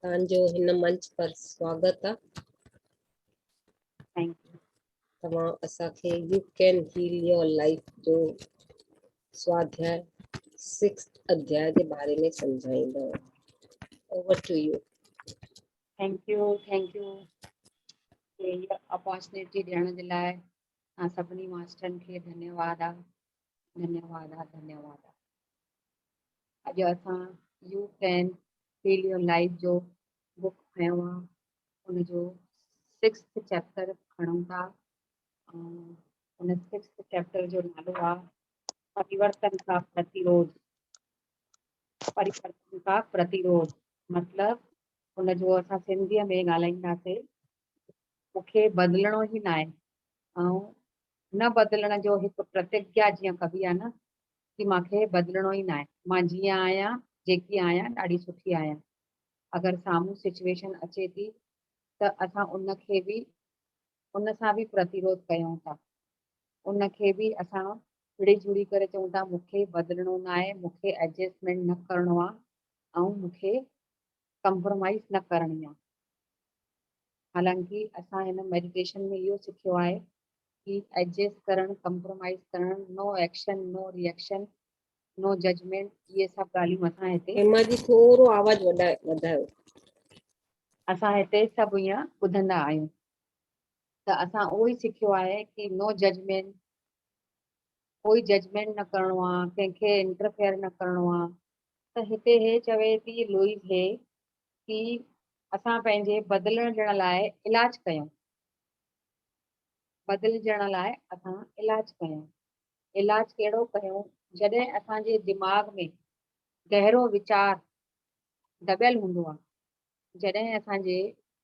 तव्हांजो हिन मंच पर स्वागत आहे। Thank you. तव्हां असांखे you can heal your life जो स्वाध्याय 6 अध्याय के बारे में समझाईंदव। Over to you. Thank you ये अपॉर्चुनिटी ॾियण जे लाइ तव्हां सभिनी मास्टरनि खे धन्यवाद आहे। अॼु असां you can heal your life जो बुक खयो आहे, उनजो 6th चैप्टर खणूं था। उन 6th चैप्टर जो नालो आहे परिवर्तन का प्रतिरोध। मतलब उनजो असां सिंधीअ में ॻाल्हाईंदासीं, मूंखे बदिलणो ई न आहे ऐं न बदिलण जो हिकु प्रतिज्ञा जीअं कबी आहे न, कि मूंखे बदिलणो ई न आहे। मां जीअं आहियां, जेकी आहियां, ॾाढी सुठी आहियां। अगरि साम्हूं सिचुएशन अचे थी त असां उनखे बि उन सां बि प्रतिरोध कयूं था। उनखे बि असां विड़ी जुड़ी करे चऊं था मूंखे बदिलणो न आहे, मूंखे एडजस्टमेंट न करिणो आहे ऐं मूंखे कंप्रोमाइज़ न करणी आहे। हालांकि असां हिन मेडिटेशन में इहो सिखियो आहे कि एडजस्ट करणु, कंप्रोमाइज़ करणु, नो एक्शन नो रिएक्शन, नो जजमेंट, ये सभु ॻाल्हियूं असां हिते हेमा जी थोरो आवाज़ वधायो। असां हिते सभु ईअं ॿुधंदा आहियूं। त असां उहो ई सिखियो आहे कि नो जजमेंट, कोई जजमेंट न करिणो आहे, कंहिंखे इंटरफेयर न करिणो आहे। त हिते हे चवे थी लुईस हे कि असां पंहिंजे बदिलण लाइ इलाज कयूं। बदिलजण लाइ असां इलाज कयूं। इलाज कहिड़ो कयूं? जॾहिं असांजे दिमाग़ में गहरो वीचार दॿियल हूंदो आहे, जॾहिं असांजे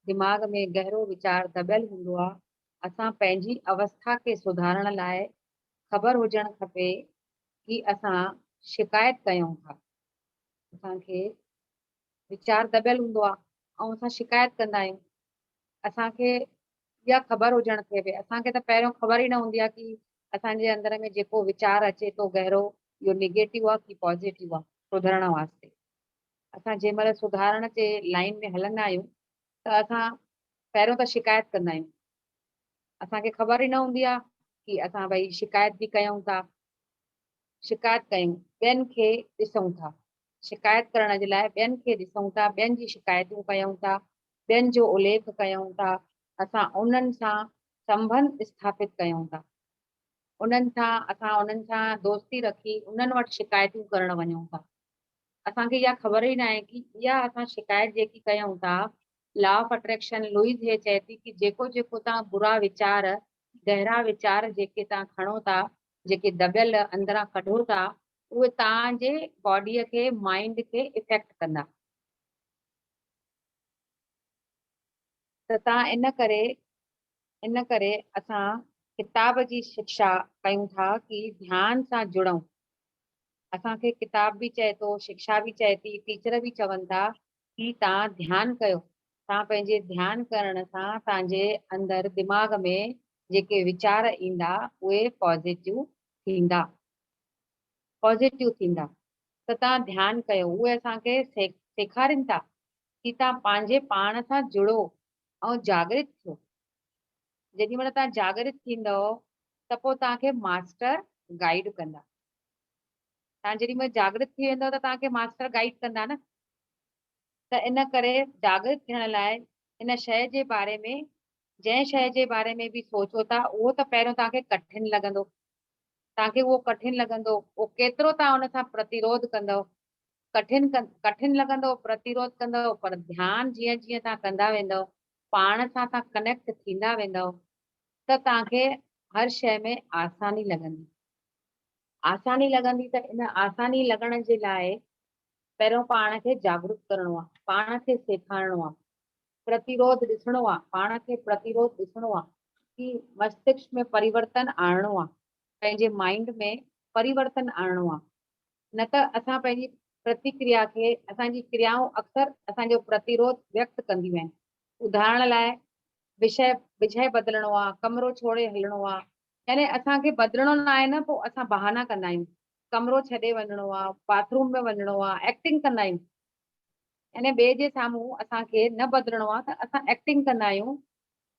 दिमाग़ में गहरो वीचार दॿियल हूंदो आहे, असां पंहिंजी अवस्था खे सुधारण लाइ ख़बर हुजणु खपे कि असां शिकायत कयूं था। असांखे वीचार दॿियल हूंदो आहे ऐं असां शिकायत कंदा आहियूं। असांखे इहा ख़बर हुजणु खपे। असांखे त पहिरियों ख़बर ई न हूंदी आहे कि असांजे अंदर में जेको वीचार अचे थो गहरो, इहो निगेटिव आहे कि पॉज़िटिव आहे। सुधरण वास्ते असां जंहिं महिल सुधारण जे लाइन में हलंदा आहियूं त असां पहिरियों त शिकायत कंदा आहियूं। असांखे ख़बर ई न हूंदी आहे कि असां भई शिकायत बि कयूं था। शिकायत कयूं, ॿियनि खे ॾिसूं था। शिकायत करण जे लाइ ॿियनि खे ॾिसूं था, ॿियनि जी शिकायतूं कयूं था, ॿियनि जो उल्लेख कयूं था। असां उन्हनि सां संबंध स्थापित कयूं था। उन्हनि सां दोस्ती रखी उन्हनि वटि शिकायतूं करण वञूं था। असांखे इहा ख़बर ई न आहे कि इहा असां शिकायत जेकी कयूं था, लॉ ऑफ अट्रैक्शन लुईस हे चए थी कि जेको तव्हां बुरा वीचार, गहरा वीचार जेके तव्हां खणो था, जेके दॿियल अंदरां कढो था, उहे तव्हांजे बॉडीअ खे, माइंड खे इफेक्ट कंदा। त तव्हां इन करे असां किताब जी शिक्षा कयूं था कि ध्यान सां जुड़ूं। असांखे किताब बि चए थो, शिक्षा बि चए थी, टीचर बि चवनि था कि तव्हां ध्यानु कयो। तव्हां पंहिंजे ध्यानु करण सां तव्हांजे अंदरि दिमाग़ में जेके वीचार ईंदा उहे पॉज़िटिव थींदा। त तव्हां ध्यानु कयो। उहे असांखे सेखारीनि था कि तव्हां पंहिंजे पाण सां जुड़ो ऐं जागृत थियो। जेॾी महिल तव्हां जागृत थींदव त पोइ तव्हांखे मास्टर गाइड कंदा। तव्हां जेॾी महिल जागृत थी वेंदव त तव्हांखे मास्टर गाइड कंदा न। त इन करे जागृत थियण लाइ इन शइ जे बारे में, जंहिं शइ जे बारे में बि सोचो था, उहो त पहिरियों तव्हांखे कठिन लॻंदो। तव्हांखे उहो कठिन लॻंदो, उहो केतिरो तव्हां उन सां प्रतिरोध कंदव, कठिन लॻंदो, प्रतिरोध कंदव। पर ध्यानु जीअं जीअं तव्हां कंदा वेंदव, पाण सां तव्हां कनेक्ट थींदा वेंदव, त तव्हांखे हर शइ में आसानी लॻंदी। त इन आसानी लॻण जे लाइ पहिरियों पाण खे जागरूक करिणो आहे, पाण खे सेखारिणो आहे, प्रतिरोध ॾिसणो आहे। पाण खे प्रतिरोध ॾिसणो आहे कि मस्तिष्क में परिवर्तन आणणो आहे, पंहिंजे माइंड में परिवर्तन आणणो आहे। न त असां पंहिंजी प्रतिक्रिया खे, असांजी क्रियाऊं अक्सर असांजो प्रतिरोध व्यक्त कंदियूं आहिनि। उदाहरण लाइ विषय बदिलणो आहे, कमरो छोड़े हलणो आहे, यानी असांखे बदिलणो न आहे न, पोइ असां बहाना कंदा आहियूं। कमरो छॾे वञिणो आहे, बाथरूम में वञिणो आहे, एक्टिंग कंदा आहियूं। यानी ॿिए जे साम्हूं असांखे न बदिलणो आहे त असां एक्टिंग कंदा आहियूं,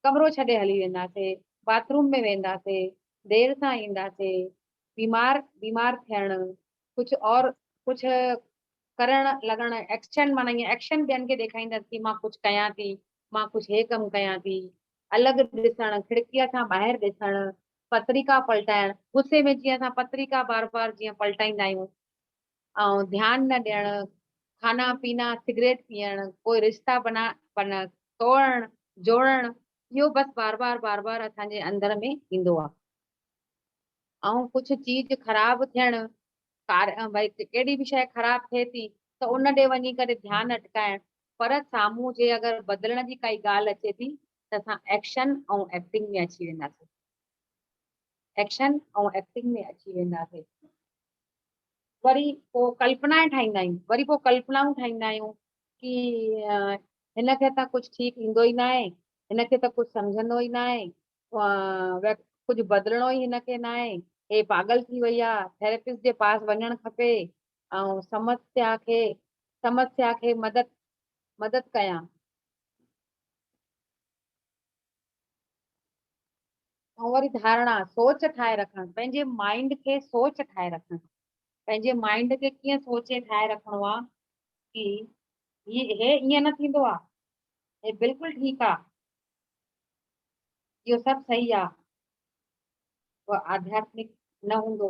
कमरो छॾे हली वेंदासीं, बाथरूम में वेंदासीं, देर सां ईंदासीं, बीमार थियण, कुछ और कुछ करण लॻण, एक्शन माना ईअं एक्शन ॿियनि खे ॾेखारींदासीं कि मां कुछ कयां थी, मां कुछ हे कमु कयां थी, अलॻि ॾिसण, खिड़कीअ सां ॿाहिरि ॾिसण, पत्रिका पलटाइण, गुस्से में जीअं असां पत्रिका बार बार जीअं पलटाईंदा आहियूं, ऐं ध्यानु न ॾियण, खाना पीना, सिगरेट पीअण, कोई रिश्ता बना तोड़ण जोड़ण, इहो बस बार बार असांजे अंदर में ईंदो आहे। ऐं कुछ चीज ख़राब थियण, भई कहिड़ी बि शइ ख़राब थिए थी त उन ॾे वञी करे ध्यानु अटकाइण, पर साम्हूं जे अगरि बदिलण जी काई ॻाल्हि अचे थी त असां एक्शन ऐं एक्टिंग में अची वेंदासीं, एक्शन ऐं एक्टिंग में अची वेंदासीं। वरी पोइ कल्पनाएं ठाहींदा आहियूं, वरी पोइ कल्पनाऊं ठाहींदा आहियूं कि हिनखे त कुछ ठीकु ईंदो ई न आहे, हिनखे त कुछ सम्झंदो ई न आहे, कुछ बदिलणो ई हिनखे न आहे, हे पागल थी वई आहे, थेरेपिस्ट जे पास वञणु खपे, ऐं समस्या खे मदद कयां। ऐं वरी धारणा, सोच ठाहे रखणु, पंहिंजे माइंड खे सोच ठाहे रखणु, पंहिंजे माइंड खे कीअं सोचे ठाहे रखिणो आहे कि हे ईअं न थींदो आहे, हे बिल्कुलु ठीकु आहे, इहो सभु सही आहे। उहो आध्यात्मिक न हूंदो,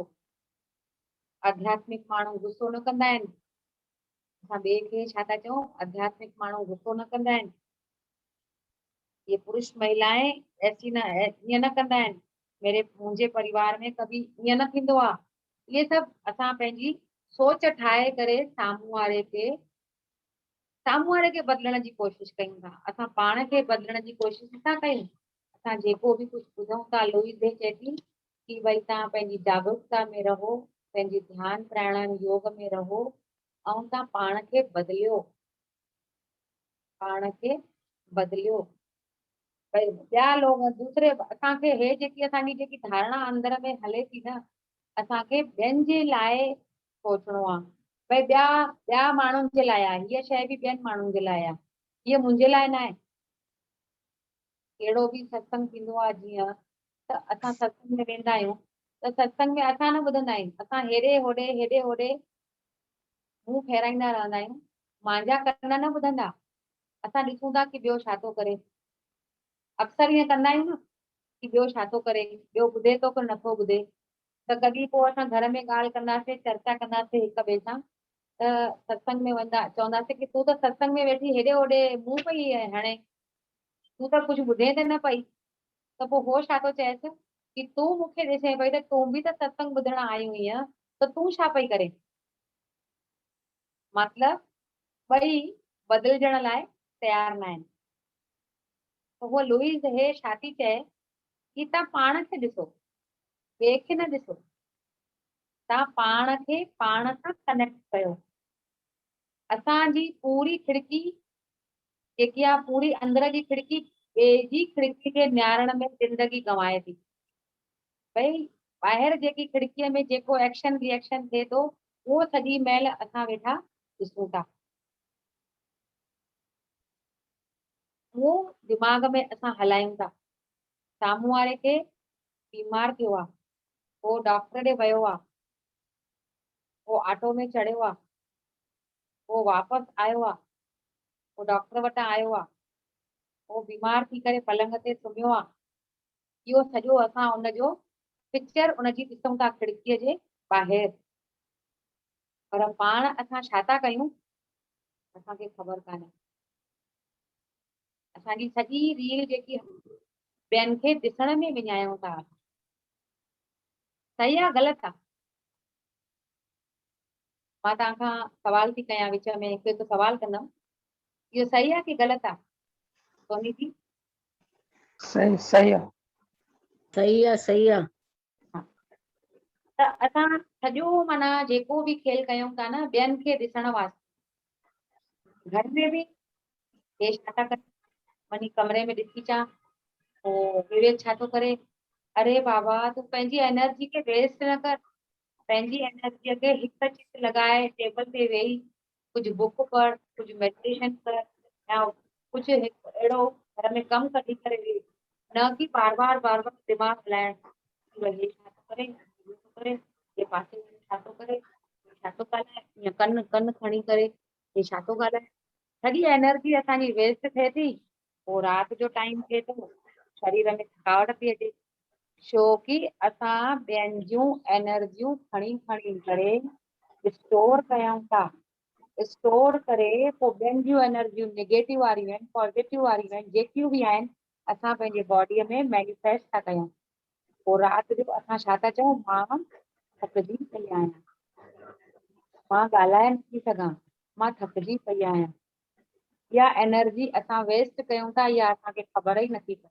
आध्यात्मिक माण्हू गुस्सो न कंदा आहिनि, असां ॿिए खे छा था चऊं, आध्यात्मिक माण्हू गुस्सो न कंदा आहिनि, ये पुरुष महिलाएं ऐसी न ईअं न कंदा आहिनि, मुंहिंजे परिवार में कभी ईअं न थींदो आहे। इहे सभु असां पंहिंजी सोच ठाहे करे साम्हूं वारे खे बदिलण जी कोशिशि कयूं था, असां पाण खे बदिलण जी कोशिशि नथा कयूं। असां जेको बि कुझु ॿुधूं था, लुईस डे चए थी कि भई तव्हां पंहिंजी जागरूकता में रहो, पंहिंजी ध्यानु प्राणायाम योग में रहो, ऐं तव्हां पाण खे बदिलियो, भई ॿिया लोग दूसरे असांखे हे जेकी असांजी जेकी धारणा अंदर में हले थी न, असांखे ॿियनि जे लाइ सोचणो आहे, भई ॿिया माण्हुनि जे लाइ आहे, हीअ शइ बि ॿियनि माण्हुनि जे लाइ आहे, हीअ मुंहिंजे लाइ न आहे। कहिड़ो बि सत्संग थींदो आहे जीअं, त असां सत्संग में वेंदा आहियूं त सत्संग में असां न ॿुधंदा आहियूं, असां हेॾे होॾे मुंहुं फेराईंदा रहंदा आहियूं, मुंहिंजा कन न ॿुधंदा, असां ॾिसूं था कि ॿियो छा थो करे, अक्सर ईअं कंदा आहियूं न कि ॿियो छा थो करे, ॿियो ॿुधे थो कि नथो ॿुधे, त कॾहिं पोइ असां घर में ॻाल्हि कंदासीं, चर्चा कंदासीं हिक ॿिए सां, त सत्संग में चवंदासीं कि तूं त सत्संग में वेठी हेॾे होॾे मुंहुं पई हणे, तूं त कुझु ॿुधे त न पई, त पोइ हो छा थो चएसि कि तूं मूंखे ॾिसे पई त तूं बि त सत्संग ॿुधण आई हुईं, त तूं छा पई करे। मतलब ॿई बदिलजण लाइ तयार न आहिनि। त उहो लुईस हे छा थी चए कि तव्हां पाण खे ॾिसो, ॿिए खे न ॾिसो, तव्हां पाण खे पाण सां कनेक्ट कयो। असांजी पूरी खिड़की जेकी आहे, पूरी अंदर जी खिड़की ॿिए जी खिड़की खे निहारण में ज़िंदगी गंवाए थी। भई ॿाहिरि जेकी खिड़कीअ में जेको एक्शन रिएक्शन थिए थो, उहो सॼी महिल असां वेठा ॾिसूं था, उहो दिमाग़ में असां हलायूं था। साम्हूं वारे खे बीमार थियो आहे, पोइ डॉक्टर ॾे वियो आहे, पोइ ऑटो में चढ़ियो आहे, पोइ वापसि आयो आहे, पोइ डॉक्टर वटां आयो आहे, पोइ बीमार थी करे पलंग ते सुम्हियो आहे, इहो सॼो असां उनजो पिक्चर उनजी ॾिसूं था खिड़कीअ जे ॿाहिरि, पर पाण असां छा था कयूं असांखे ख़बर कान्हे। असांजी सॼी रील जेकी ॿियनि खे ॾिसण में विञायूं था, सही आहे ग़लति आहे। मां तव्हांखां सवाल थी कयां, विच में हिकु सवाल कंदमि, इहो सही आहे कि ग़लति आहे सोनी जी? सही आहे। सही आहे। त असां सॼो माना जेको बि खेल कयूं था न, ॿियनि खे ॾिसण वास्ते, घर में बि हे छा था करे, वञी कमरे में ॾिसी अचां, पोइ विवेक छा थो करे, अरे बाबा तूं पंहिंजी एनर्जी खे वेस्ट न कर, पंहिंजी एनर्जीअ खे हिक चित लॻाए टेबल ते वेही कुछ बुक पढ़, कुछ मेडिटेशन कर, या कुछ अहिड़ो घर में कम कढी करे वेह, न कि बार बार दिमाग हलाइण कि भई हे छा थो करे, हे थो करे, हे पासे वञी छा थो करे, हे छा थो ॻाल्हाए, या कन कन खणी करे हे छा थो ॻाल्हाए। सॼी एनर्जी असांजी वेस्ट थिए थी। पोइ राति जो टाइम थिए थो, शरीर में थकावट थी अचे, छो कि असां ॿियनि जूं एनर्जियूं खणी खणी करे स्टोर कयूं था। स्टोर करे पोइ ॿियनि जूं एनर्जियूं नेगेटिव वारियूं आहिनि, पॉज़िटिव वारियूं आहिनि, जेकियूं बि आहिनि असां पंहिंजे बॉडीअ में मैनिफेस्ट था कयूं। पोइ राति जो असां छा था चऊं, मां थकिजी पई आहियां, मां ॻाल्हाए नथी सघां, मां थकिजी पई आहियां। या एनर्जी असां वेस्ट कयूं था, या असांखे ख़बर ई नथी पए।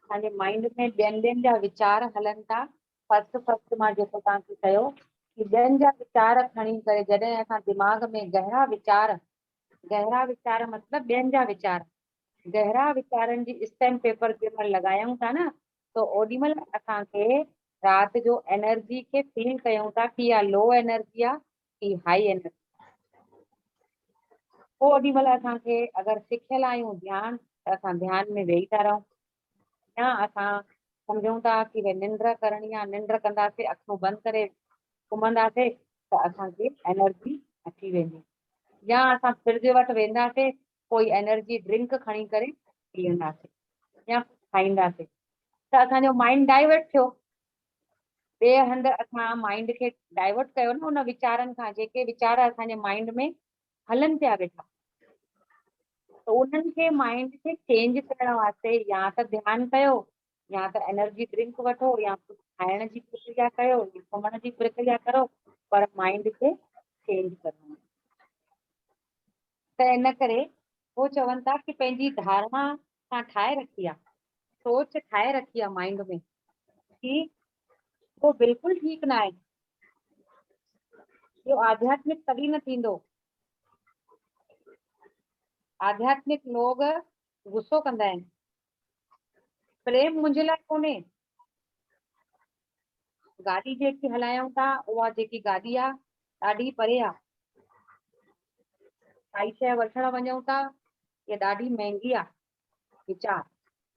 असांजे माइंड में ॿियनि जा वीचार हलनि था। फर्स्ट मां जेको तव्हांखे चयो कि ॿियनि जा वीचार खणी करे जॾहिं असां दिमाग़ में गहरा वीचार मतिलबु ॿियनि जा वीचार, गहरा वीचारनि जी स्टैम्प पेपर जंहिंमहिल लॻायूं था न, त ओॾीमहिल असांखे राति जो एनर्जी खे फील कयूं था कि इहा लो एनर्जी आहे कि हाई एनर्जी। पोइ ओॾीमहिल असांखे अगरि सिखियल आहियूं ध्यानु, त असां ध्यान में वेही था रहूं, या असां सम्झूं था कि भई निंड करणी आहे, निंड कंदासीं, अखियूं बंदि करे सुम्हंदासीं त असांखे एनर्जी अची वेंदी। या असां फ्रिज वटि वेंदासीं, कोई एनर्जी ड्रिंक खणी करे पीअंदासीं या खाईंदासीं, त असांजो माइंड डाइवर्ट थियो। ॿिए हंधि असां माइंड खे डाइवर्ट कयो न उन वीचारनि खां, जेके वीचार असांजे माइंड में हलनि पिया वेठा। त उन्हनि खे माइंड खे चेंज करण वास्ते या त ध्यानु कयो, या त एनर्जी ड्रिंक वठो, या कुझु खाइण जी प्रक्रिया कयो, या सुम्हण जी प्रक्रिया करो, पर माइंड खे चेंज करणो। त इन करे वो चवनि था कि पंहिंजी धारणा तव्हां ठाहे रखी आहे, सोच ठाहे रखी आहे माइंड में कि वो बिल्कुलु ठीकु न आहे, इहो आध्यात्मिक कॾहिं न थींदो। आध्यात्मिक लोग गुस्सो कंदा आहिनि, प्रेम मुंहिंजे लाइ कोन्हे। गाॾी जेकी हलायूं था उहा जेकी गाॾी आहे ॾाढी परे आहे, काई शइ वठण वञूं था ये ॾाढी महांगी आहे, वीचार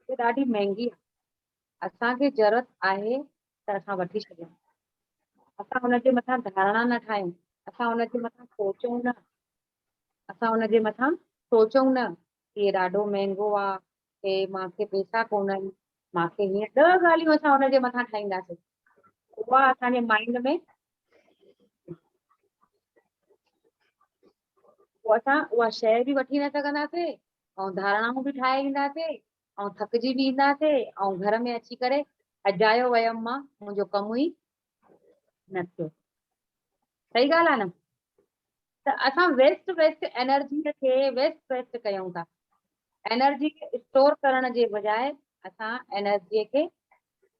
ये ॾाढी महांगी आहे, असांखे ज़रूरत आहे त असां वठी छॾियूं, असां हुनजे मथां धारणा न ठाहियूं, असां हुनजे मथां सोचूं न, असां हुनजे मथां सोचूं न कि ये ॾाढो महांगो आहे, हे मूंखे पैसा कोन्हनि, मूंखे हीअं 10 ॻाल्हियूं असां हुनजे मथां ठाहींदासीं, उहा असांजे माइंड में असां उहा शइ बि वठी न सघंदासीं, ऐं धारणाऊं बि ठाहे ईंदासीं, ऐं थकिजी बि ईंदासीं, ऐं घर में अची करे अजायो वयमि मां, मुंहिंजो कमु ई न थियो। सही ॻाल्हि आहे न? त असां वेस्ट एनर्जीअ खे वेस्ट कयूं था। एनर्जी खे स्टोर करण जे बजाए असां एनर्जीअ खे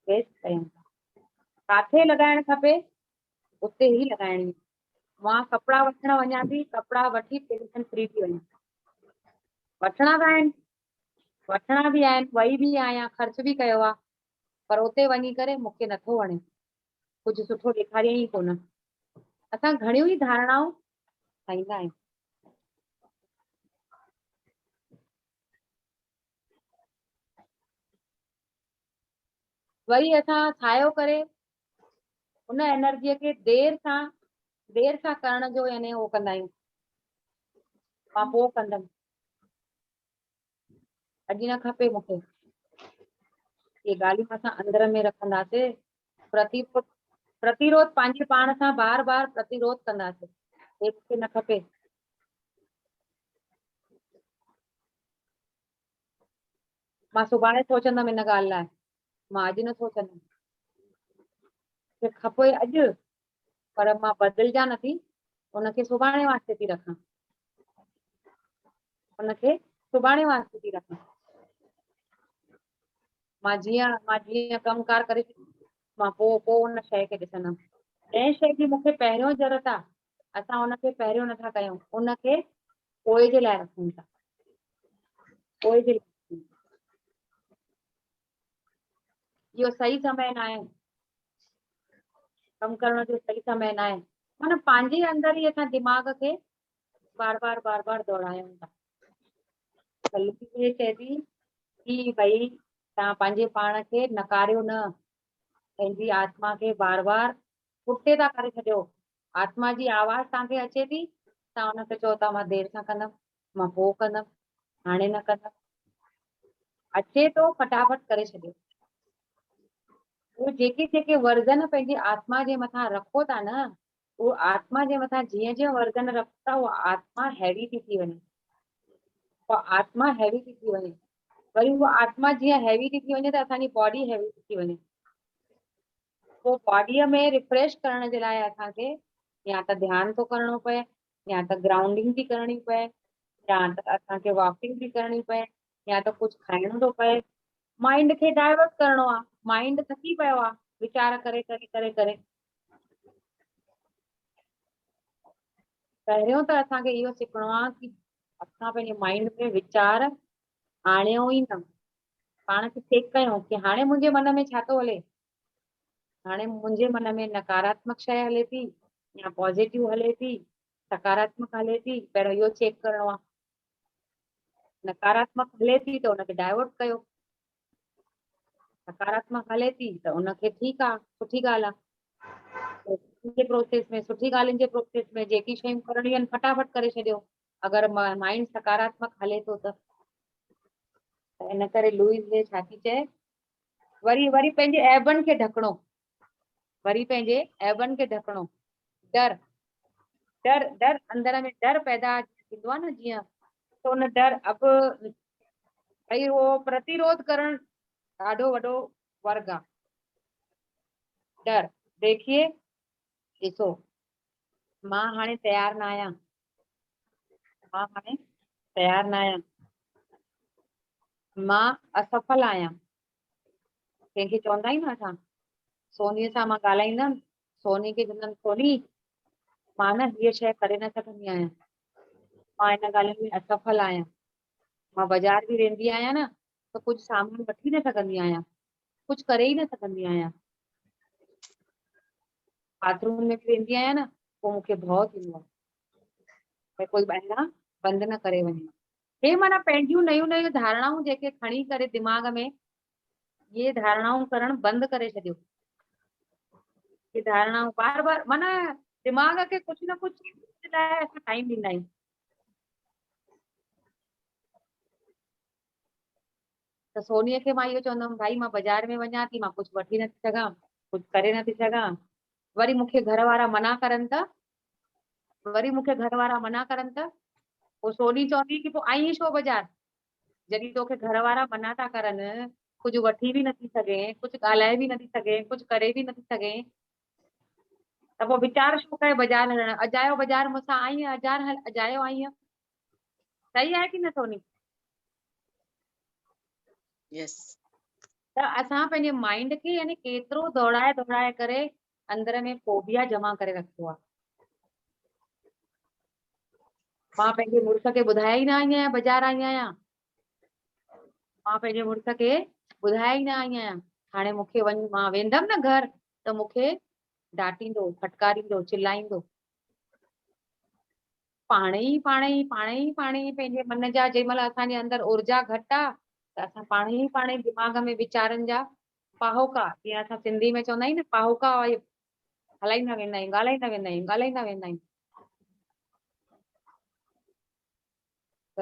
वेस्ट कयूं था। काथे लॻाइण खपे उते ई लॻाइणी। मां कपिड़ा वठण वञा थी, कपिड़ा वठी टेंशन फ्री थी वञा, वठणा त आहिनि, वठणा बि आहिनि, वई बि आहियां, ख़र्च बि कयो आहे, पर उते वञी करे मूंखे नथो वणे, कुझु सुठो ॾेखारियईं ई कोन। असां घणियूं ई धारणाऊं ठाहींदा आहियूं। वरी असां ठाहियो करे उन एनर्जीअ खे देर सां करण जो यानी उहो कंदा आहियूं, मां पोइ कंदमि, अॼु न खपे मूंखे, ये ॻाल्हियूं असां अंदर में रखंदासीं, प्रतिरोध पंहिंजे पाण सां बार बार प्रतिरोध कंदासीं, हे मूंखे न खपे। मां सुभाणे सोचंदमि इन ॻाल्हि लाइ, मां अॼु न सोचंदमि, मूंखे खपे अॼु, पर मां बदिलजा नथी, उनखे सुभाणे वास्ते थी रखां, उनखे सुभाणे वास्ते थी रखां। मां जीअं कमकार करे मां पोइ उन शइ खे ॾिसंदमि, जंहिं शइ जी मूंखे पहिरियों ज़रूरत आहे असां उनखे पहिरियों नथा कयूं, उनखे पोइ जे लाइ रखूं था, पोइ जे लाइ। इहो सही समय न आहे, कमु करण जो सही समय न आहे। माना पंहिंजे अंदर ई असां दिमाग़ खे बार बार दोहरायूं था। त लुई ये चए थी कि भई तव्हां पंहिंजे पाण खे नकारियो न, पंहिंजी आत्मा खे बार बार पुठिते था करे छॾियो। आत्मा जी आवाज़ तव्हांखे अचे थी, तव्हां हुनखे चओ था मां देरि सां कंदमि, मां पोइ कंदमि, हाणे न कंदमि। अचे थो फटाफट करे छॾियो। उहे जेके जेके वर्जन पंहिंजे आत्मा जे मथां रखो था न, उहो आत्मा जे मथां जीअं जीअं वर्जन रखो था, उहा आत्मा हैवी थी वञे। उहा आत्मा हैवी थी वञे। वरी उहा आत्मा जीअं हैवी थी वञे त असांजी बॉडी हैवी थी वञे। पोइ बॉडीअ में रिफ्रेश करण जे लाइ असांखे या त ध्यानु थो करणो पए, या त ग्राउंडिंग थी करणी पए, या त असांखे वॉकिंग थी करणी पए, या त कुझु खाइणो थो पए। माइंड खे डाइवर्ट करणो आहे। माइंड थकी पियो आहे वीचार करे करे करे करे। पहिरियों त असांखे इहो सिखणो आहे कि असां पंहिंजे माइंड में वीचार आणियो ई न, पाण खे चेक कयूं कि हाणे मुंहिंजे मन में छा थो हले। हाणे मुंहिंजे मन में नकारात्मक शइ हले थी या पॉजिटिव हले थी, सकारात्मक हले थी। पहिरियों इहो चेक करणो आहे। नकारात्मक हले थी त हुनखे डाइवर्ट कयो, सकारात्मक हले थी त उनखे ठीकु आहे, सुठी ॻाल्हि आहे। प्रोसेस में सुठी ॻाल्हियुनि जे प्रोसेस में जेकी शयूं करणियूं आहिनि फटाफट करे छॾियो। अगरि माइंड सकारात्मक हले थो त इन करे लुईस जे छा थी चए, वरी वरी पंहिंजे ऐबनि खे ढकणो, वरी पंहिंजे ऐबनि खे ढकणो। डर डर डर अंदर में डर पैदा थींदो आहे न जीअं, त उन डर अब भई उहो प्रतिरोध करण ॾाढो वॾो वर्ग आहे। डर देखिए, ॾिसो मां हाणे तयार न आहियां, मां हाणे तयार न आहियां, मां असफल आहियां। कंहिंखे चवंदा आहियूं न असां, सोनीअ सां मां ॻाल्हाईंदमि, सोनी खे चवंदमि सोनी मां न हीअ शइ करे न सघंदी आहियां, मां हिन ॻाल्हि में असफल आहियां। मां बाज़ार बि वेंदी आहियां न त कुझु सामान वठी न सघंदी आहियां, कुझु करे ई न सघंदी आहियां। बाथरूम में बि वेंदी आहियां न पोइ मूंखे भउ थींदो आहे भई कोई ॿाहिरां बंदि न करे वञे। हे माना पंहिंजूं नयूं नयूं धारणाऊं जेके खणी करे दिमाग़ में, ये धारणाऊं करण बंदि करे छॾियो। ये धारणाऊं बार बार माना दिमाग़ खे कुझु न कुझु लाइ असां टाइम ॾींदा आहियूं। त सोनीअ खे मां इहो चवंदमि भाई मां बाज़ार में वञा थी, मां कुझु वठी नथी सघां, कुझु करे नथी सघां। वरी मूंखे घर वारा मना करनि त, वरी मूंखे घर वारा मना करनि त पोइ सोनी चवंदी कि पोइ आई छो बाज़ार, जॾहिं तोखे घर वारा मना था करनि, कुझु वठी बि नथी सघे, कुझु ॻाल्हाए बि नथी सघे, कुझु करे बि नथी सघे, त पोइ वीचार छो करे बाज़ार हलण। अजायो बाज़ार मूंसां आई आहे, अजायो आई आहे। सही आहे कि न सोनी? यस। त असां पंहिंजे माइंड खे यानी केतिरो दौड़ाए दौड़ाए करे अंदर में फोबिया जमा करे रखियो आहे। मां पंहिंजे मुड़ुस खे ॿुधाए ई न आई आहियां बाज़ार आई आहियां, मां पंहिंजे मुड़ुस खे ॿुधाए ई न आई आहियां। हाणे मूंखे वञ, मां वेंदमि न घर त मूंखे डांटींदो, फटकारींदो, चिल्लाईंदो। पाणे ई पंहिंजे मन जा जंहिं महिल असांजे अंदरि ऊर्जा घटि आहे त असां पाणे ई दिमाग़ में वीचारनि जा पहाका, जीअं असां सिंधी में चवंदा आहियूं न पहाका हलाईंदा वेंदा आहियूं, ॻाल्हाईंदा वेंदा आहियूं, ॻाल्हाईंदा वेंदा आहियूं। त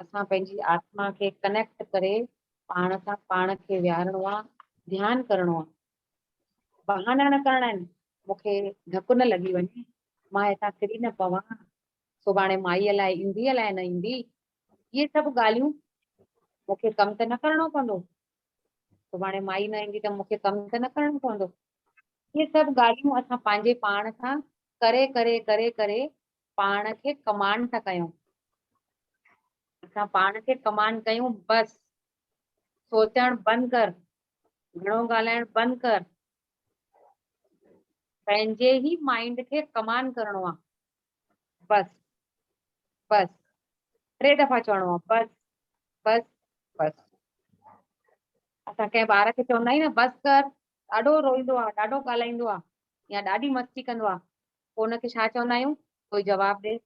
असां पंहिंजी आत्मा खे कनेक्ट करे पाण सां पाण खे विहारणो आहे, ध्यानु करणो आहे। बहाना न करणा आहिनि, मूंखे धकु न लॻी वञे, मां हितां किरी न पवां, सुभाणे माई अलाए ईंदी अलाए न ईंदी, इहे सभु ॻाल्हियूं मूंखे कमु त न करणो पवंदो। सुभाणे माई न ईंदी त मूंखे कमु त न करणो पवंदो। इहे सभु ॻाल्हियूं असां पंहिंजे पाण सां करे करे करे करे पाण खे कमांड था कयूं। असां पाण खे कमांड कयूं, बसि सोचणु बंदि कर, घणो ॻाल्हाइणु बंदि कर, पंहिंजे ई माइंड खे कमांड करणो आहे। बसि बसि 3 दफ़ा चवणो आहे, बसि बसि बसि। असां कंहिं ॿार खे चवंदा आहियूं न बसि कर, ॾाढो रोईंदो आहे, ॾाढो ॻाल्हाईंदो आहे या ॾाढी मस्ती कंदो आहे, पोइ हुनखे छा चवंदा आहियूं, कोई जवाबु ॾे।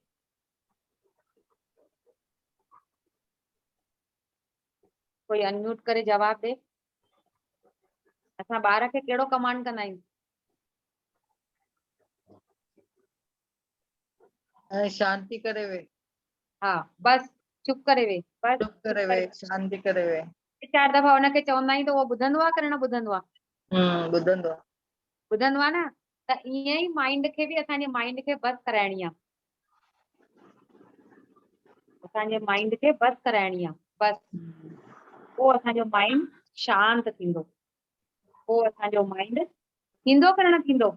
कोई अनम्यूट करे जवाब दे। असां ॿार खे कहिड़ो कमांड कंदा आहियूं? शांति करे वे, हाँ, बस चुप करे वे, बस चुप करे वे, शांति करे वे। 4 दफ़ा हुनखे चवंदा आहियूं त उहो ॿुधंदो आहे की न ॿुधंदो आहे? ॿुधंदो आहे। ॿुधंदो आहे न। त ईअं ई माइंड खे बि असांजे माइंड खे बस कराइणी आहे। असांजे माइंड खे बस कराइणी आहे, बस। पोइ असांजो माइंड शांत थींदो। पोइ असांजो माइंड थींदो की न थींदो?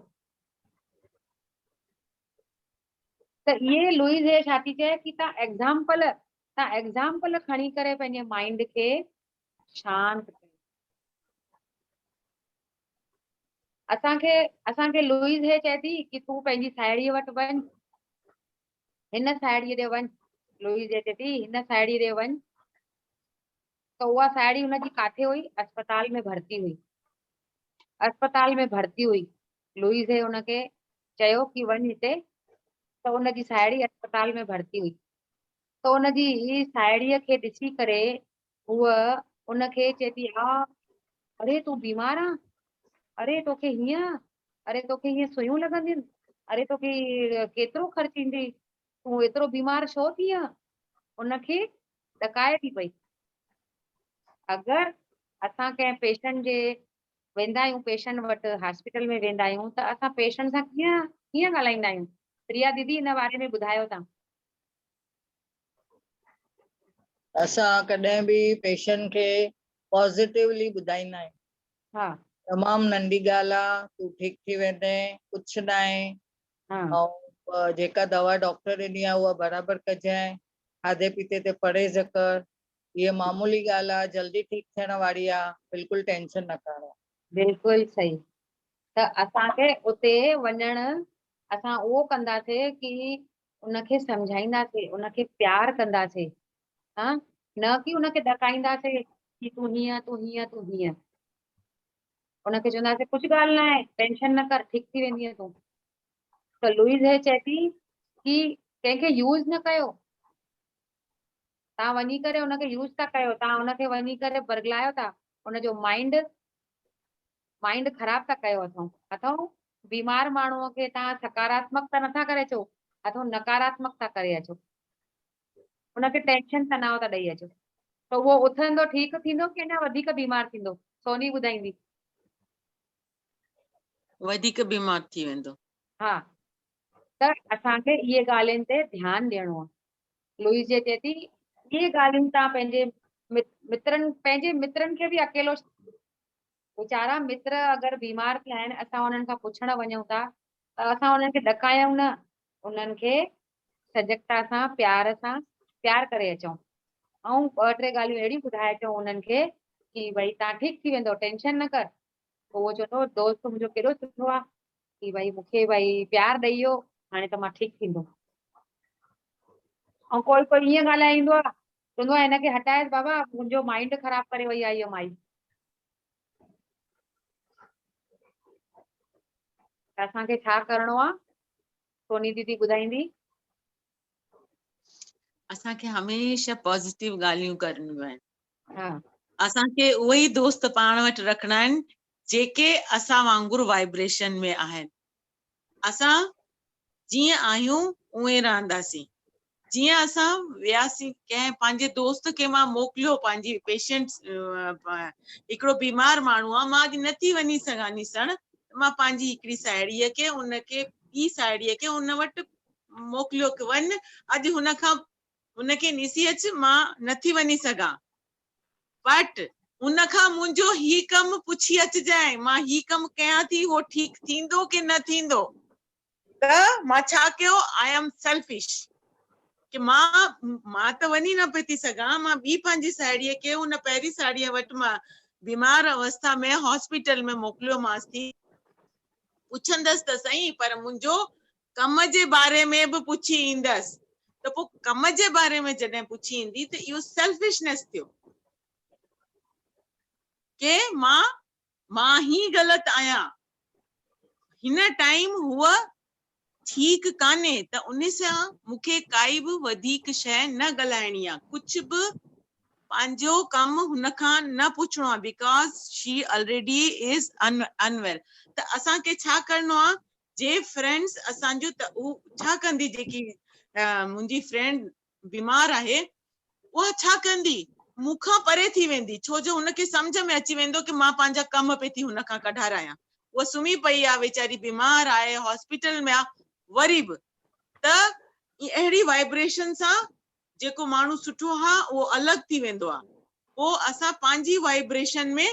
त इहे लुईस हे छा थी चए कि तव्हां एग्जाम्पल खणी करे पंहिंजे माइंड खे शांत कयो। असांखे लुईस हे चए थी कि तूं पंहिंजी साहेड़ीअ वटि वञ, हिन साहेड़ीअ ॾे वञ। लुईस हे चए थी हिन साहेड़ीअ ॾे वञ। त उहा साहेड़ी हुनजी काथे हुई? अस्पताल में भर्ती हुई। अस्पताल में भर्ती हुई। लुईस हे हुनखे चयो कि वञ हिते। त हुनजी साहेड़ी अस्पताल में भर्ती हुई। त हुनजी साहेड़ीअ खे ॾिसी करे हूअ उनखे चए थी, हा अरे तूं बीमार आहे, अरे तोखे हीअं, अरे तोखे हीअं सुयूं लॻंदियूं, अरे तोखे केतिरो ख़र्च ईंदी, तूं एतिरो बीमार छो थी आहे? उनखे ॾकाए थी पई। अगरि असां कंहिं पेशेंट जे वेंदा आहियूं, पेशेंट वटि हॉस्पिटल में वेंदा आहियूं, त असां पेशेंट सां कीअं ॻाल्हाईंदा आहियूं? प्रिया दीदी इन बारे में ॿुधायो तव्हां। असां कॾहिं बि पेशेंट खे पॉजिटिवली ॿुधाईंदा आहियूं। हा, तमामु नंढी ॻाल्हि आहे, तूं ठीकु थी वेंदे, कुझु न आहे। हा, ऐं जेका दवा डॉक्टर ॾिनी आहे उहा बराबरि कजांइ, खाधे पीते ते परहेज़ कर। ये मामूली ॻाल्हि आहे, जल्दी ठीकु थियण वारी आहे, बिल्कुलु टेंशन न करणो। बिल्कुलु सही। त असांखे उते वञण असां उहो कंदासीं कि उनखे सम्झाईंदासीं, उनखे प्यार कंदासीं। हा, न कि उनखे ॾकाईंदासीं कि तूं हीअं तूं हीअं तूं हीअं। उनखे चवंदासीं कुझु ॻाल्हि न आहे, टेंशन न कर, ठीकु थी वेंदीअ तूं। त लुईस हे चए थी कि कंहिंखे यूज़ न कयो। तव्हां वञी करे उनखे यूज़ था कयो, तव्हां उनखे वञी करे बरगलायो था, उनजो माइंड ख़राब था कयो। अथऊं बीमार माण्हूअ खे तव्हां सकारात्मक त नथा करे अचो, अथऊं नकारात्मक था करे अचो। उनखे टेंशन तनाव था ॾेई अचो। त उहो उथंदो ठीकु थींदो कि अञा वधीक बीमार थींदो? सोनी ॿुधाईंदी। वधीक बीमार थी वेंदो। हा, त असांखे इहे ॻाल्हियुनि ते ध्यानु ॾियणो आहे। लुईस जे चए थी इहे ॻाल्हियूं तव्हां पंहिंजे मित्रनि खे बि अकेलो, वीचारा मित्र अगरि बीमार थिया आहिनि, असां उन्हनि खां पुछण वञूं था त असां उन्हनि खे ॾकायूं न, उन्हनि खे सजगता सां प्यार करे अचूं। ऐं 2-3 ॻाल्हियूं अहिड़ियूं ॿुधाए अचूं उन्हनि खे कि भई तव्हां ठीकु थी वेंदो, टेंशन न कर। पोइ उहो चवंदो दोस्त मुंहिंजो केॾो सुठो आहे कि भई मूंखे भई प्यार ॾेई वियो, हाणे त मां ठीकु थींदो। ऐं कोई ईअं ॻाल्हाईंदो आहे, चवंदो आहे हिनखे हटाएसि बाबा, मुंहिंजो माइंड ख़राब करे वई आहे इहा माई। त असांखे छा करिणो आहे? सोनी दीदी ॿुधाईंदी। असांखे हमेशह पॉजिटिव ॻाल्हियूं करणियूं आहिनि। हा, असांखे उहे ई दोस्त पाण वटि रखणा आहिनि जेके असां वांगुरु वाइब्रेशन में आहिनि। असां जीअं आहियूं उहे रहंदासीं। जीअं असां वियासीं, कंहिं पंहिंजे दोस्त खे मां मोकिलियो, पंहिंजी पेशेंट हिकिड़ो बीमार माण्हू आहे, मां अॼु नथी वञी सघां ॾिसण, मां पंहिंजी हिकिड़ी साहेड़ीअ खे ॿी साहेड़ीअ खे उन वटि मोकिलियो कि वञ अॼु हुनखे ॾिसी अच, मां नथी वञी सघां, बट उनखां मुंहिंजो ही कमु पुछी अचिजांइ, मां ही कमु कयां थी, उहो ठीकु थींदो कि न थींदो। त मां छा कयो? आई एम सेल्फिश कि मां त वञी न पई थी सघां, मां ॿी पंहिंजी साहेड़ीअ खे उन पहिरीं साहेड़ीअ वटि मां बीमार अवस्था में हॉस्पिटल में मोकिलियोमांसि थी। पुछंदसि त सही, पर मुंहिंजो कम जे बारे में बि पुछी ईंदसि। त पोइ कम जे बारे में जॾहिं पुछी ईंदी त इहो सेल्फिशनेस थियो कि मां ही ग़लति आहियां, हिन टाइम हूअ ठीकु कान्हे, त उन सां मूंखे काई बि वधीक शइ न ॻाल्हाइणी आहे, कुझु बि पंहिंजो कमु हुन खां न पुछणो आहे because she already is unwell. त असांखे छा करणो आहे, जे फ्रेंड्स असांजो त हू छा कंदी, जेकी मुंहिंजी फ्रेंड बीमार आहे उहा छा कंदी, मूंखां परे थी वेंदी, छो जो हुनखे सम्झ में अची वेंदो कि मां पंहिंजा कम पई थी हुन खां कढारायां। उहा सुम्ही पई आहे वीचारी, बीमार आहे, हॉस्पिटल में आहे, वरी बि त अहिड़ी वाइब्रेशन सां जेको माण्हू सुठो आहे उहो अलॻि थी वेंदो आहे। पोइ असां पंहिंजी वाइब्रेशन में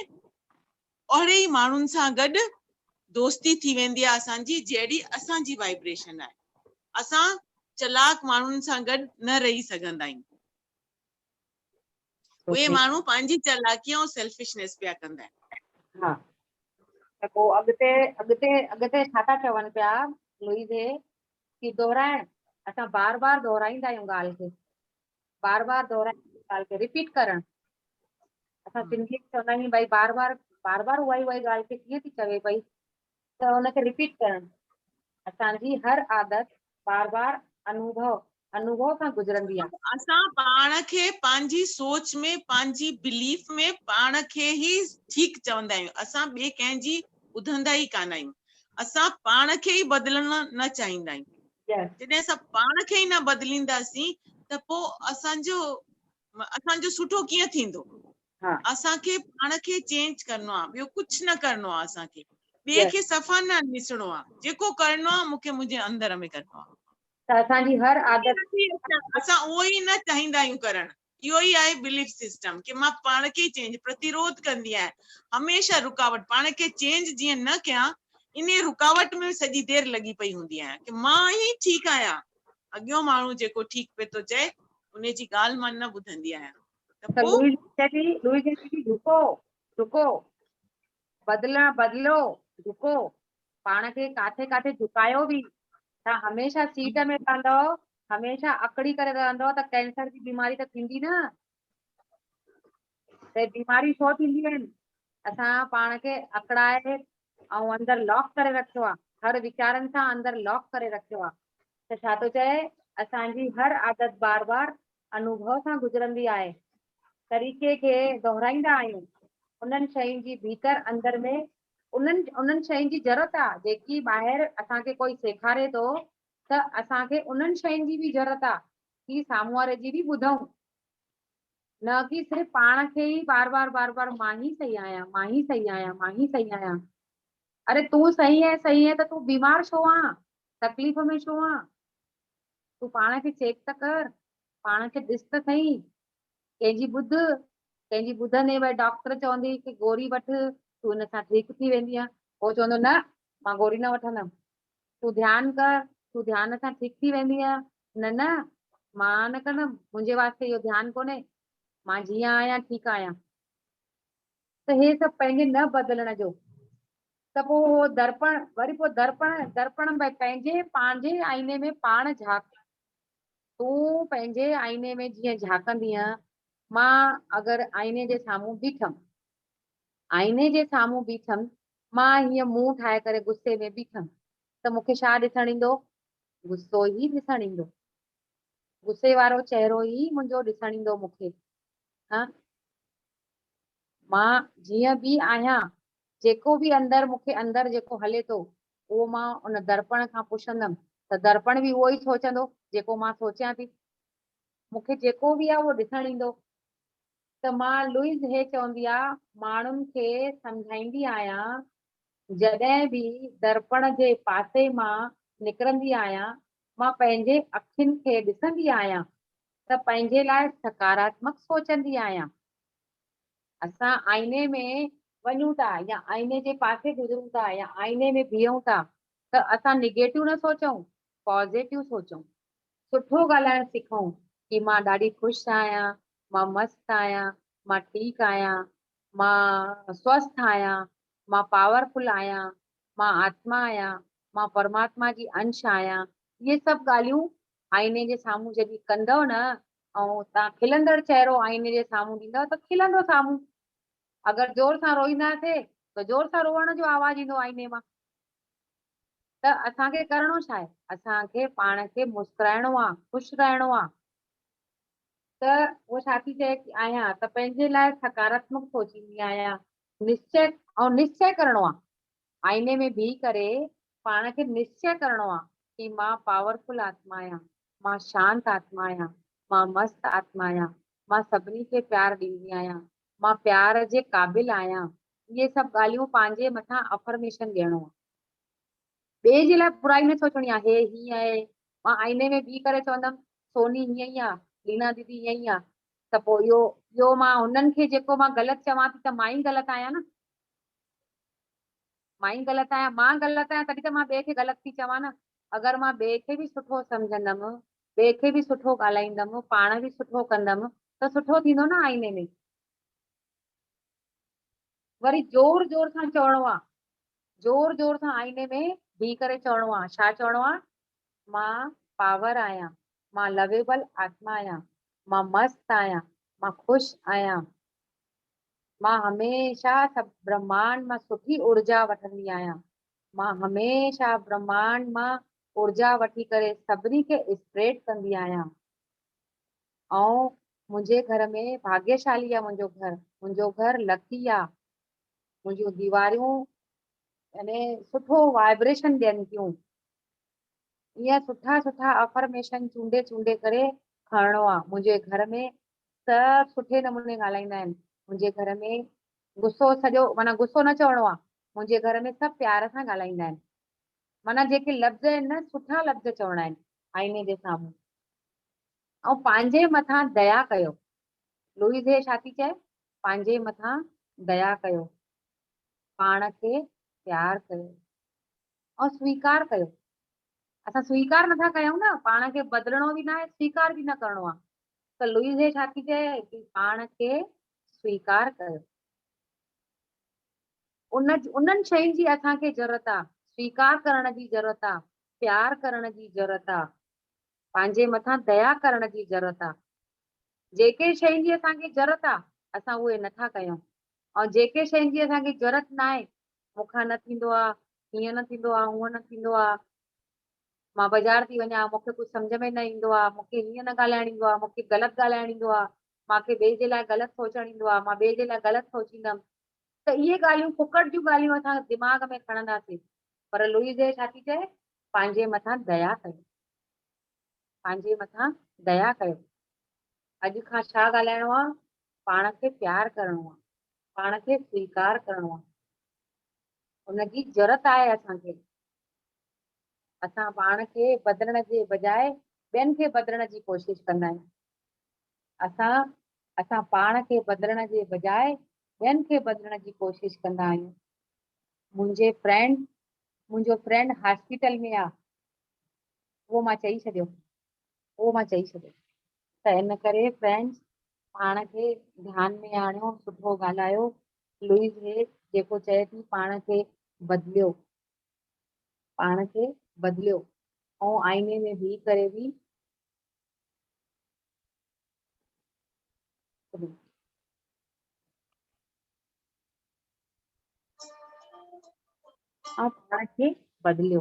ओहिड़े ई माण्हुनि सां गॾु दोस्ती थी वेंदी आहे असांजी, जहिड़ी असांजी वाइब्रेशन आहे। असां चलाक माण्हुनि सां गॾु न रही सघंदा आहियूं। उहे माण्हू पंहिंजी चालाकी ऐं सेल्फिशनेस पिया कंदा आहिनि। हा, त पोइ अॻिते अॻिते अॻिते छा था चवनि पिया लुईस हे कि दोहराइण, असां बार बार दोहराईंदा आहियूं ॻाल्हि खे, बार बार दोहराईंदा ॻाल्हि खे, रिपीट करणु। असां सिंधी चवंदा आहियूं भाई बार बार उहा ई ॻाल्हि खे कीअं थी चवे पई, त हुनखे रिपीट करणु। असांजी हर आदत बार बार अनुभव सां गुज़रंदी आहे। असां पाण खे पंहिंजी सोच में, पंहिंजी बिलीफ में पाण खे ई ठीकु चवंदा आहियूं। असां ॿिए कंहिंजी ॿुधंदा ई कान आहियूं। असां पाण खे ई बदिलण न चाहींदा आहियूं। जॾहिं असां पाण खे ई न बदिलींदासीं त पोइ असांजो सुठो कीअं थींदो। असांखे पाण खे चेंज करणो आहे, ॿियो कुझु न करणो आहे। असांखे ॿिए खे सफ़ा न ॾिसणो आहे, जेको करणो आहे मूंखे मुंहिंजे अंदर में करणो आहे। त असांजी हर आदत असां उहो ई न चाहींदा आहियूं करणु। इहो ई आहे बिलीफ सिस्टम कि मां पाण खे चेंज, प्रतिरोध कंदी आहियां, हमेशह रुकावट। पाण खे चेंज जीअं न कयां, इन रुकावट में सॼी देरि लॻी पई हूंदी आहियां कि मां ई ठीकु आहियां, अॻियो माण्हू जेको ठीकु पियो थो चए उन जी ॻाल्हि मां न ॿुधंदी आहियां। त पोइ झुको, बदिलो, झुको, पाण खे काथे काथे झुकायो बि। तव्हां हमेशह सीट में रहंदव, हमेशह अकड़ी करे रहंदव त कैंसर जी बीमारी त थींदी न। त बीमारी छो थींदियूं आहिनि? असां पाण खे अकड़ाए ऐं अंदरि लॉक करे रखियो आहे, हर वीचारनि सां अंदरि लॉक करे रखियो आहे। त छा थो चए, असांजी हर आदत बार बार अनुभव सां गुज़रंदी आहे। तरीक़े खे दोहराईंदा आहियूं। उन्हनि शयुनि जी भीतर अंदरि में उन्हनि शयुनि जी ज़रूरत आहे जेकी ॿाहिरि असांखे कोई सेखारे थो, त असांखे उन्हनि शयुनि जी बि ज़रूरत आहे कि साम्हूं वारे जी बि ॿुधूं, न कि सिर्फ़ु पाण खे ई बार बार मां ही सही आहियां। अरे तूं सही है त तूं बीमार छो आहे, तकलीफ़ में छो आहे? तूं पाण खे चेक त कर, पाण खे ॾिस त सही, कंहिंजी ॿुधंदे भई डॉक्टर चवंदी कि गोरी वठ, तूं हिन सां ठीकु थी वेंदीअ, पोइ चवंदो न मां गोरी न वठंदमि। तूं ध्यानु कर, तूं ध्यान सां ठीकु थी वेंदीअ, न मां न कंदमि, मुंहिंजे वास्ते इहो ध्यानु कोन्हे, मां जीअं आहियां ठीकु आहियां। त हे सभु पंहिंजे न बदिलण जो। त पोइ दर्पण, वरी पोइ दर्पण भई पंहिंजे आईने में पाण झांक। तूं पंहिंजे आईने में जीअं झांकंदीअ, मां अगरि आईने जे साम्हूं बीठमि, मां हीअं मुंहुं ठाहे करे गुस्से में बीठमि, त मूंखे छा ॾिसण ईंदो? गुस्सो ई ॾिसण ईंदो, गुस्से वारो चहिरो ई मुंहिंजो ॾिसण ईंदो मूंखे। मां जीअं बि आहियां, जेको बि मूंखे अंदरि जेको हले थो, उहो मां उन दर्पण खां पुछंदमि, त दर्पण बि उहो ई सोचंदो जेको मां सोचियां थी। मूंखे जेको बि आहे उहो ॾिसण ईंदो। त मां लुईस हे चवंदी आहे, माण्हुनि खे सम्झाईंदी आहियां, जॾहिं बि दर्पण जे पासे मां निकिरंदी आहियां, मां पंहिंजे अखियुनि खे ॾिसंदी आहियां त पंहिंजे लाइ सकारात्मक सोचंदी आहियां। असां आईने में वञूं था या आईने जे पासे गुज़रूं था या आईने में बीहूं था, त असां निगेटिव न सोचूं, पॉज़िटिव सोचूं, सुठो ॻाल्हाइण सिखूं कि मां ॾाढी ख़ुशि आहियां, मां मस्तु आहियां, मां ठीकु आहियां, मां स्वस्थ आहियां, मां पावरफुल आहियां, मां आत्मा आहियां, मां परमात्मा जी अंश आहियां। इहे सभु ॻाल्हियूं आईने जे साम्हूं जॾहिं कंदव न, ऐं तव्हां खिलंदड़ चहिरो आईने जे साम्हूं ॾींदव त खिलंदो साम्हूं। अगरि जोर सां रोईंदासीं त जोर सां रोअण जो आवाज़ ईंदो आईने मां। त असांखे करणो छा आहे? असांखे पाण खे मुस्कुराइणो आहे, ख़ुशि रहणो आहे। त वो छा थी चए कि आहियां त पंहिंजे लाइ सकारात्मक सोचींदी आहियां, निश्चय करणो आहे। आईने में बीह करे पाण खे निश्चय करणो आहे कि मां पावरफुल आत्मा आहियां, मां शांत आत्मा आहियां, मां मस्त आत्मा आहियां, मां सभिनी खे प्यार ॾींदी आहियां, मां प्यार जे क़ाबिल आहियां। इहे सभु ॻाल्हियूं पंहिंजे मथां अफर्मेशन ॾियणो आहे। ॿिए जे लाइ बुराई न सोचणी आहे, हे हीअं आहे। मां आईने में बीह करे चवंदमि सोनी हीअं ई आहे, लीना दीदी हीअं ई आहे, त पोइ इहो मां हुननि खे जेको मां ग़लति चवां थी त मां ई ग़लति आहियां न, मां ई ग़लति आहियां। मां ग़लति आहियां तॾहिं त मां ॿिए खे ग़लति थी चवां न। अगरि मां ॿिए खे बि सुठो सम्झंदमि, ॿिए खे बि सुठो ॻाल्हाईंदमि, पाण बि सुठो कंदमि त सुठो थींदो न आईने में। वरी जोर जोर सां चवणो आहे, जोर जोर सां आईने में बीह करे चवणो आहे। छा चवणो आहे? मां पावर आहियां, मां लवेबल आत्मा आहियां, मां मस्त आहियां, मां ख़ुशि आहियां, मां हमेशह सभु ब्रह्मांड मां सुठी ऊर्जा वठंदी आहियां, मां हमेशह ब्रह्मांड मां ऊर्जा वठी करे सभिनी खे स्प्रेड कंदी आहियां। ऐं मुंहिंजे घर में भाग्यशाली आहे मुंहिंजो घर लकी आहे। मुंहिंजूं दीवारियूं यानी सुठो वाइब्रेशन ॾियनि थियूं। ईअं सुठा सुठा अफर्मेशन चूंडे चूंडे करे खणणो आहे। मुंहिंजे घर में सभु सुठे नमूने ॻाल्हाईंदा आहिनि। मुंहिंजे घर में गुस्सो सॼो माना गुस्सो न चवणो आहे। मुंहिंजे घर में सभु प्यार सां ॻाल्हाईंदा आहिनि। माना जेके लफ़्ज़ आहिनि न सुठा लफ़्ज़ चवणा आहिनि आईने जे साम्हूं। ऐं पंहिंजे मथां दया कयो। लुईस हे छा थी चए? पंहिंजे मथां दया कयो, पाण खे प्यार कयो ऐं स्वीकार कयो। असां स्वीकार नथा कयूं न, पाण खे बदिलणो बि न आहे, स्वीकार बि न करणो आहे। त लुईस हे छा थी चए कि पाण खे स्वीकार कयो। उन्हनि शयुनि जी असांखे ज़रूरत आहे, स्वीकार करण जी ज़रूरत आहे, प्यार करण जी ज़रूरत आहे, पंहिंजे मथां दया करण जी ज़रूरत आहे। जेके शयुनि जी असांखे ज़रूरत आहे असां उहे नथा कयूं, ऐं जेके शयुनि जी असांखे ज़रूरत न आहे, मूंखां न थींदो आहे, हीअं न थींदो आहे, हूअं न थींदो आहे, मां बाज़ार थी वञा मूंखे कुझु सम्झ में न ईंदो आहे, मूंखे हीअं न ॻाल्हाइण ईंदो आहे, मूंखे ग़लति ॻाल्हाइण ईंदो आहे, मूंखे ॿिए जे लाइ ग़लति सोचणु ईंदो आहे, मां ॿिए जे लाइ ग़लति सोचींदमि, त इहे ॻाल्हियूं फुकट जूं ॻाल्हियूं असां दिमाग़ में खणंदासीं। पर लुईस हे छा थी चए? पंहिंजे मथां दया कयो, पंहिंजे मथां दया कयो। अॼु खां छा ॻाल्हाइणो आहे? पाण खे प्यार करणो आहे, पाण खे स्वीकार करणो आहे। उनजी ज़रूरत आहे असांखे। असां पाण खे बदिलण जे बजाए ॿियनि खे बदिलण जी कोशिशि कंदा आहियूं। असां पाण खे बदिलण जे बजाए ॿियनि खे बदिलण जी कोशिशि कंदा आहियूं। मुंहिंजो फ्रेंड हॉस्पिटल में आहे, उहो मां चई छॾियो। त इन करे फ्रेंड्स पाण खे ध्यान में आणियो, सुठो ॻाल्हायो। लुईस हे जेको चए थी पाण खे बदिलियो, पाण खे बदिलियो ऐं आईने में बीह करे बि ऐं पाण खे बदिलियो।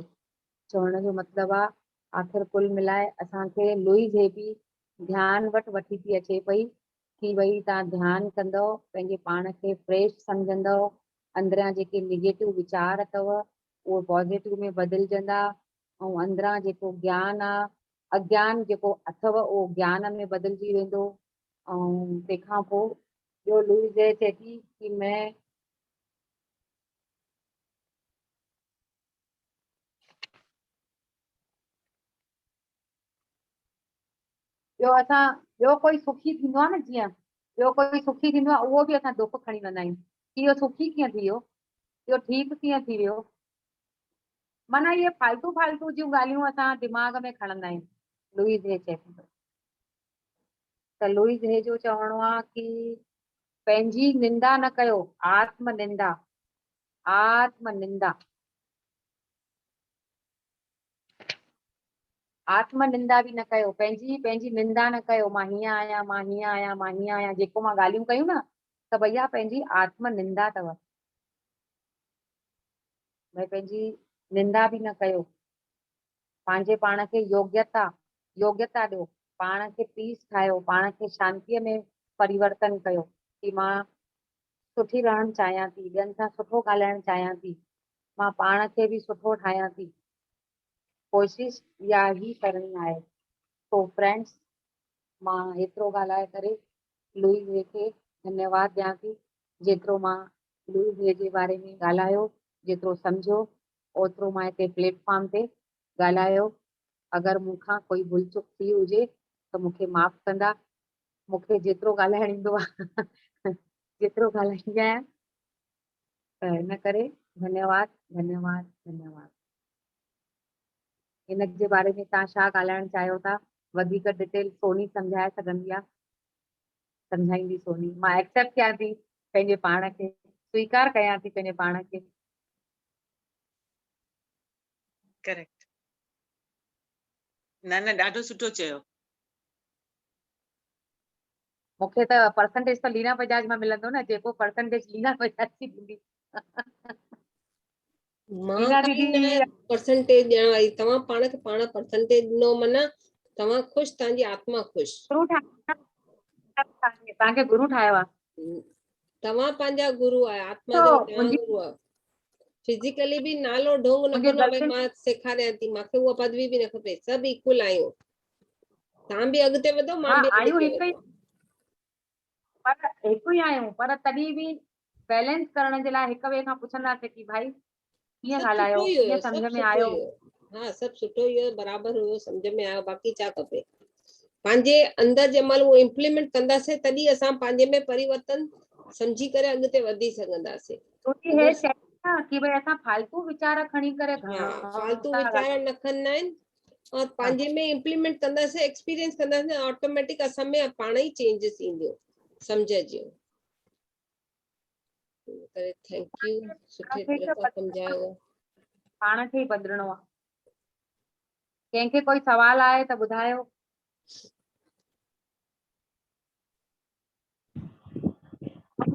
चवण जो मतिलबु आहे आख़िर कुल मिलाए असांखे लुईस हे बि ध्यान वठी थी अचे पई कि भई तव्हां ध्यानु कंदव, पंहिंजे पाण खे फ्रेश सम्झंदव, अंदरियां जेके निगेटिव वीचार अथव उहे पॉज़िटिव में बदिलजंदा, ऐं अंदरां जेको ज्ञान आहे, अज्ञान जेको अथव उहो ज्ञान में बदिलजी वेंदो। ऐं तंहिंखां पोइ ॿियो लुईस हे चए थी कि मैं ॿियो कोई सुखी थींदो आहे न, जीअं ॿियो कोई सुखी थींदो आहे उहो बि असां दुख खणी वेंदा आहियूं कि इहो सुखी कीअं थी वियो, इहो ठीकु कीअं थी वियो। माना इहे फालतू जूं ॻाल्हियूं असां दिमाग़ में खणंदा आहियूं। लुईस हे चए थी त लुईस हे जो चवणो आहे कि पंहिंजी निंदा न कयो, आत्मनिंदा, आत्मनिंदा, आत्मनिंदा बि न कयो, पंहिंजी निंदा न कयो। मां हीअं आहियां, मां हीअं आहियां, मां हीअं आहियां, जेको मां ॻाल्हियूं कयूं न त भैया पंहिंजी आत्मनिंदा अथव। भई पंहिंजी निंदा बि न कयो, पंहिंजे पाण खे योग्यता ॾियो। पाण खे पीस ठाहियो, पाण खे शांतीअ में परिवर्तन कयो कि मां सुठी रहणु चाहियां थी, ॿियनि सां सुठो ॻाल्हाइणु चाहियां थी, मां पाण खे बि सुठो ठाहियां थी, कोशिश इहा ई करणी आहे। तो फ्रेंड्स, मां एतिरो ॻाल्हाए करे लुई वे खे धन्यवाद ॾियां थी। जेतिरो मां लुई वे जे बारे में ॻाल्हायो, जेतिरो सम्झो, ओतिरो मां हिते प्लेटफॉर्म ते ॻाल्हायो। अगरि मूंखां कोई भुल चुक थी हुजे त मूंखे माफ़ कंदा। मूंखे जेतिरो ॻाल्हाइण ईंदो आहे जेतिरो ॻाल्हाईंदी आहियां, त हिन करे धन्यवाद, धन्यवाद, धन्यवाद। इन जे बारे में तव्हां छा ॻाल्हाइण चाहियो था? वधीक डिटेल सोनी सम्झाए सघंदी आहे, सम्झाईंदी सोनी। मां एक्सेप्ट कयां थी पंहिंजे पाण खे, स्वीकार कयां थी पंहिंजे पाण खे। करेक्ट। न न, ॾाढो सुठो चयो। मूंखे त परसेंटेज त लीना बजाज मां मिलंदो न, जेको परसेंटेज लीना बजाज जी ॾींदी। मां लीना काई दीदी न परसेंटेज ॾियण वारी, तव्हां पाण खे पाण परसेंटेज ॾिनो माना तव्हां ख़ुशि, तव्हांजी आत्मा ख़ुशि। गुरु तव्हांखे गुरु ठाहियो आहे। तव्हां पंहिंजा गुरु आहे, आत्मा तो जो तव्हां मुंहिंजी गुरु आहे। फिजिकली बि नालो ढोंग न मुंहिंजी करणो भई गर्लफ्रेंड मां सेखारियां थी, मूंखे उहा पदवी बि न खपे। सभु इक्वल आहियूं, तव्हां बि अॻिते वधो, मां हा बि आहियूं अॻिते हिकु ई, वधां। पर हिकु ई आहियूं, पर तॾहिं बि बैलेंस करण जे लाइ हिक ॿिए खां पुछंदासीं कि भाई कीअं सभु ॻाल्हायो, सुठो ई कीअं हुयो, सम्झ सभु में सुठो आयो। ई हुयो। हा, सभु सुठो ई हुयो, बराबरि हुयो, सम्झ में आयो, बाक़ी छा खपे। पंहिंजे अंदरि जंहिं महिल उहो इम्प्लीमेंट कंदासीं तॾहिं असां पंहिंजे में परिवर्तन सम्झी करे अॻिते वधी सघंदासीं। छोकी हे चए न कि भई असां फालतू वीचार खणी करे हा, फालतू वीचार न खणना आहिनि और पंहिंजे में इम्प्लीमेंट कंदासीं, एक्सपीरियंस कंदासीं, ऑटोमेटिक असां में पाण ई चेंजिस ईंदियूं, सम्झ जूं। करे थैंक यू, सुठे तरह सां सम्झायो। पाण खे ई बदिलणो आहे। कंहिंखे कोई सवाल आहे त ॿुधायो।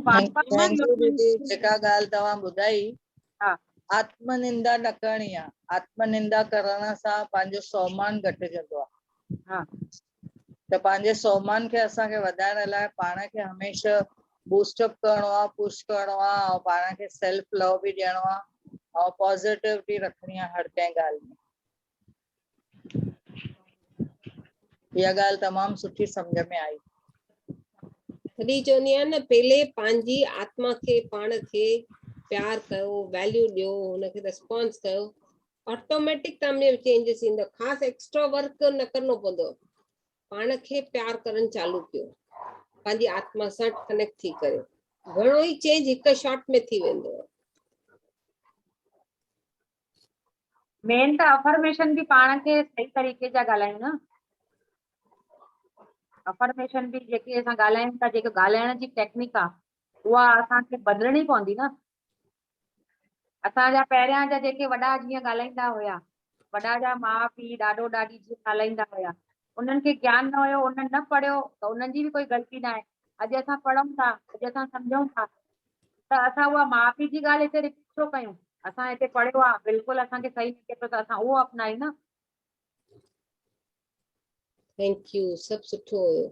थैंक यू दीदी, जेका ॻाल्हि तव्हां ॿुधाई, हा, आत्मनिंदा न करणी आहे। आत्मनिंदा करण सां पंहिंजो सम्मान घटिजंदो आहे। हा, त पंहिंजे सम्मान खे असांखे वधाइण लाइ पाण खे हमेशह बूस्टअप करणो आहे, पुश करणो आहे, ऐं पाण खे सेल्फ लव बि ॾियणो आहे, और पॉजिटिविटी रखणी आहे हर कंहिं ॻाल्हि में। इहा ॻाल्हि तमामु सुठी सम्झ में आई। तॾहिं चवंदी आहियां न, पहले पंहिंजी आत्मा खे, पाण खे प्यार कयो, वैल्यू ॾियो, हुनखे रिस्पॉन्स कयो, ऑटोमेटिक तव्हां में चेंजिस ईंदो। ख़ासि एक्स्ट्रा वर्क न करणो पवंदो, पाण खे प्यार करणु चालू कयो, पंहिंजी आत्मा सां कनेक्ट थी करे घणो ई चेंज हिकु शॉट में थी वेंदो। मेन त अफर्मेशन बि पाण खे सही तरीक़े जा ॻाल्हायूं न। अफर्मेशन बि जेके असां ॻाल्हायूं था, जेके ॻाल्हाइण जी टेक्निक आहे, उहा असांखे बदिलणी पवंदी न। असांजा पहिरियां जा जेके वॾा जीअं ॻाल्हाईंदा हुया, वॾा जा माउ पीउ ॾाॾो ॾाॾी जीअं ॻाल्हाईंदा हुया, उन्हनि खे ज्ञान न हुयो, उन्हनि न पढ़ियो, त उन्हनि जी बि कोई ग़लती न आहे। अॼु असां पढ़ूं था, अॼु असां सम्झूं था, त असां उहा माउ पीउ जी ॻाल्हि हिते रिपीट छो कयूं? असां हिते पढ़ियो आहे, बिल्कुलु असांखे सही लॻे थो, त असां उहो अपनायूं न। थैंक यू, सभु सुठो हुयो।